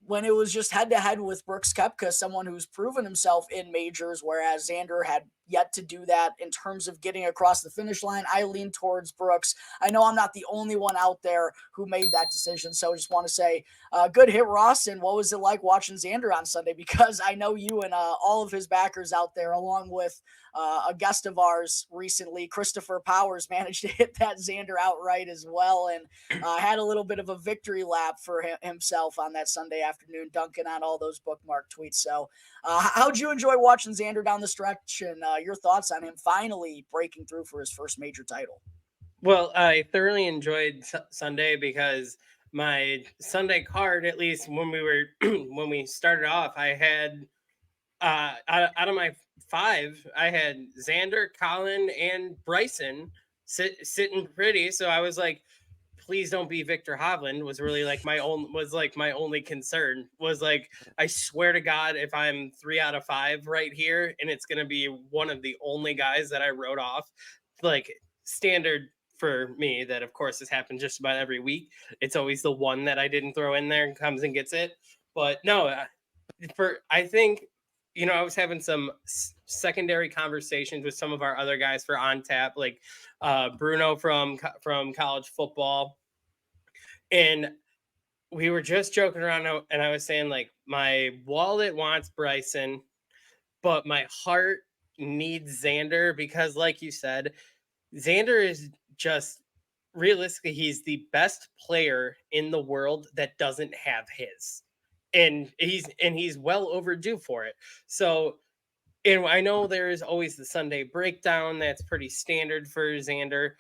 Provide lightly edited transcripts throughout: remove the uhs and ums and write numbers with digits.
when it was just head to head with Brooks Koepka, someone who's proven himself in majors, whereas Xander had yet to do that in terms of getting across the finish line. I lean towards Brooks. I know I'm not the only one out there who made that decision. So I just want to say, good hit, Ross. And what was it like watching Xander on Sunday? Because I know you and all of his backers out there, along with a guest of ours recently, Christopher Powers, managed to hit that Xander outright as well, and had a little bit of a victory lap for himself on that Sunday afternoon, dunking on all those bookmark tweets. So, how'd you enjoy watching Xander down the stretch, and your thoughts on him finally breaking through for his first major title? Well, I thoroughly enjoyed Sunday because my Sunday card, at least when we were when we started off, I had out of my five, I had Xander, Colin, and Bryson sitting pretty. So I was like, please don't be Victor Hovland. Was really like my only concern. Was like, I swear to God, if I'm 3 out of 5 right here, and it's gonna be one of the only guys that I wrote off, like standard for me, that of course has happened just about every week. It's always the one that I didn't throw in there and comes and gets it. But no, for I think, I was having some secondary conversations with some of our other guys for on tap, like Bruno from college football, and we were just joking around, and I was saying like my wallet wants Bryson, but my heart needs Xander because, like you said, Xander is just realistically, he's the best player in the world that doesn't have his. And he's well overdue for it. So, and I know there is always the Sunday breakdown that's pretty standard for Xander.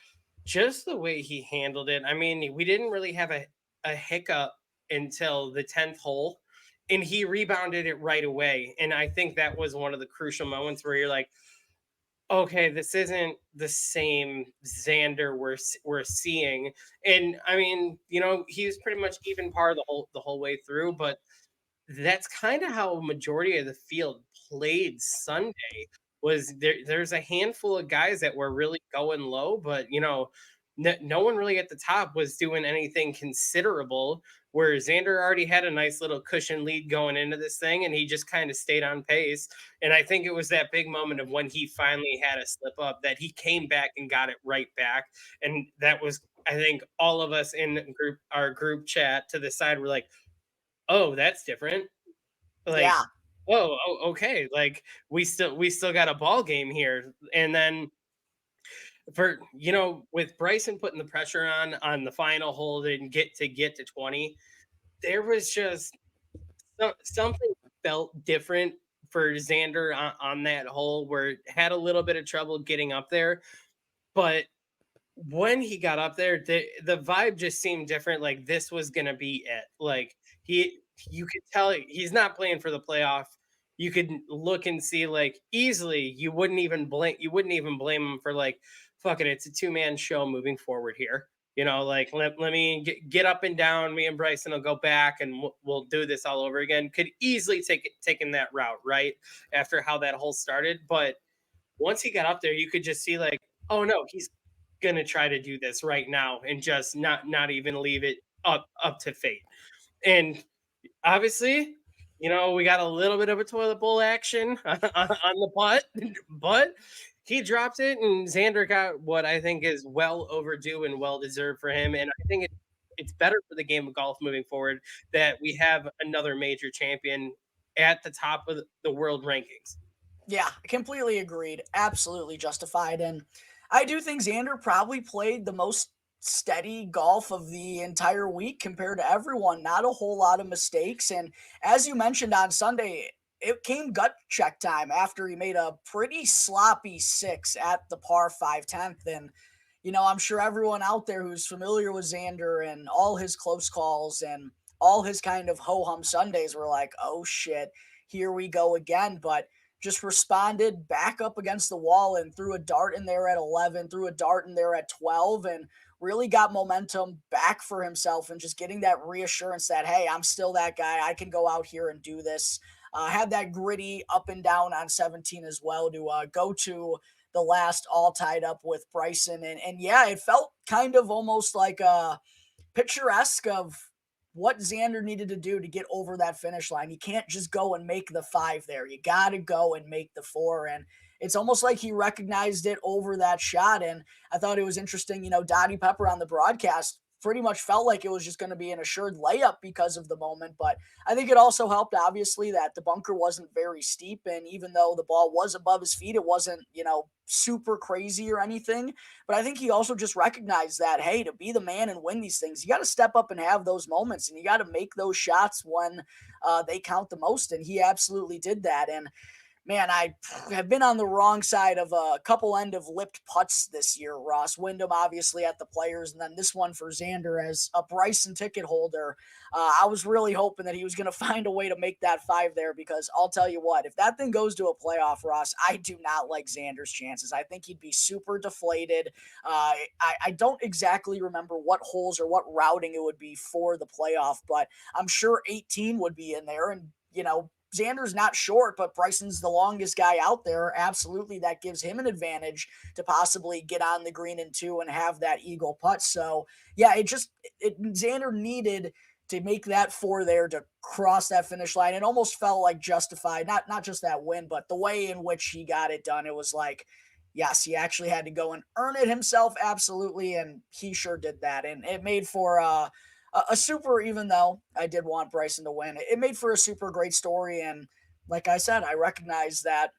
Just the way he handled it. I mean, we didn't really have a hiccup until the 10th hole, and he rebounded it right away. And I think that was one of the crucial moments where you're like, okay, this isn't the same Xander we're seeing. And I mean, he was pretty much even par the whole way through, but that's kind of how a majority of the field played Sunday. Was there's a handful of guys that were really going low, but no one really at the top was doing anything considerable, where Xander already had a nice little cushion lead going into this thing, and he just kind of stayed on pace. And I think it was that big moment of when he finally had a slip up that he came back and got it right back. And that was, I think, all of us in our group chat to the side were like, "Oh, that's different." Like, Yeah. okay, like we still got a ball game here. And then with Bryson putting the pressure on the final hole and get to 20, there was just something felt different for Xander on that hole, where it had a little bit of trouble getting up there. But when he got up there, the vibe just seemed different. Like this was gonna be it. Like he, you could tell he's not playing for the playoff. You could look and see, like, easily you wouldn't even blame him for, like, fuck it, it's a two-man show moving forward here. Like, let me get up and down. Me and Bryson will go back, and we'll do this all over again. Could easily taken that route, right, after how that whole started. But once he got up there, you could just see, like, oh no, he's gonna try to do this right now and just not even leave it up to fate. And obviously, we got a little bit of a toilet bowl action on the putt, but he dropped it, and Xander got what I think is well overdue and well deserved for him. And I think it's better for the game of golf moving forward that we have another major champion at the top of the world rankings. Yeah, completely agreed. Absolutely justified. And I do think Xander probably played the most steady golf of the entire week compared to everyone. Not a whole lot of mistakes. And as you mentioned on Sunday, it came gut check time after he made a pretty sloppy six at the par 5/10th. And, I'm sure everyone out there who's familiar with Xander and all his close calls and all his kind of ho hum Sundays were like, oh shit, here we go again. But just responded back up against the wall and threw a dart in there at 11, threw a dart in there at 12, and really got momentum back for himself and just getting that reassurance that, hey, I'm still that guy. I can go out here and do this. Had that gritty up and down on 17 as well to go to the last all tied up with Bryson. And yeah, it felt kind of almost like a picturesque of what Xander needed to do to get over that finish line. You can't just go and make the 5 there. You got to go and make the 4. And it's almost like he recognized it over that shot. And I thought it was interesting, Dottie Pepper on the broadcast pretty much felt like it was just going to be an assured layup because of the moment. But I think it also helped, obviously, that the bunker wasn't very steep. And even though the ball was above his feet, it wasn't, super crazy or anything. But I think he also just recognized that, hey, to be the man and win these things, you got to step up and have those moments, and you got to make those shots when they count the most. And he absolutely did that. And man, I have been on the wrong side of a couple end of lipped putts this year. Ross Wyndham, obviously, at the Players, and then this one for Xander as a Bryson ticket holder. I was really hoping that he was going to find a way to make that 5 there, because I'll tell you what, if that thing goes to a playoff, Ross, I do not like Xander's chances. I think he'd be super deflated. I don't exactly remember what holes or what routing it would be for the playoff, but I'm sure 18 would be in there, and Xander's not short, but Bryson's the longest guy out there. Absolutely, that gives him an advantage to possibly get on the green in 2 and have that eagle putt. So, yeah, Xander needed to make that 4 there to cross that finish line. It almost felt like justified, not just that win, but the way in which he got it done. It was like, yes, he actually had to go and earn it himself, absolutely, and he sure did that. And it made for a super, even though I did want Bryson to win, it made for a super great story. And like I said, I recognize that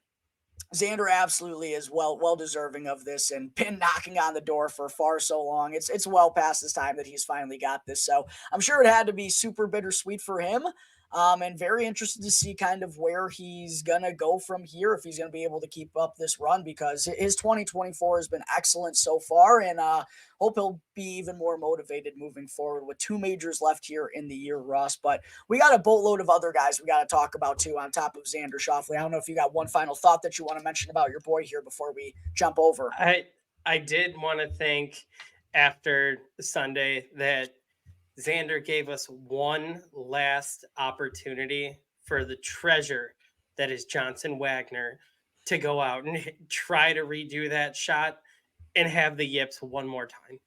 Xander absolutely is well deserving of this, and been knocking on the door for far so long. It's well past this time that he's finally got this. So I'm sure it had to be super bittersweet for him. And very interested to see kind of where he's gonna go from here, if he's gonna be able to keep up this run, because his 2024 has been excellent so far, and hope he'll be even more motivated moving forward with 2 majors left here in the year, Ross. But we got a boatload of other guys we got to talk about too, on top of Xander Schauffele. I don't know if you got one final thought that you want to mention about your boy here before we jump over. I did want to think after Sunday that Xander gave us one last opportunity for the treasure that is Johnson Wagner to go out and try to redo that shot and have the yips one more time.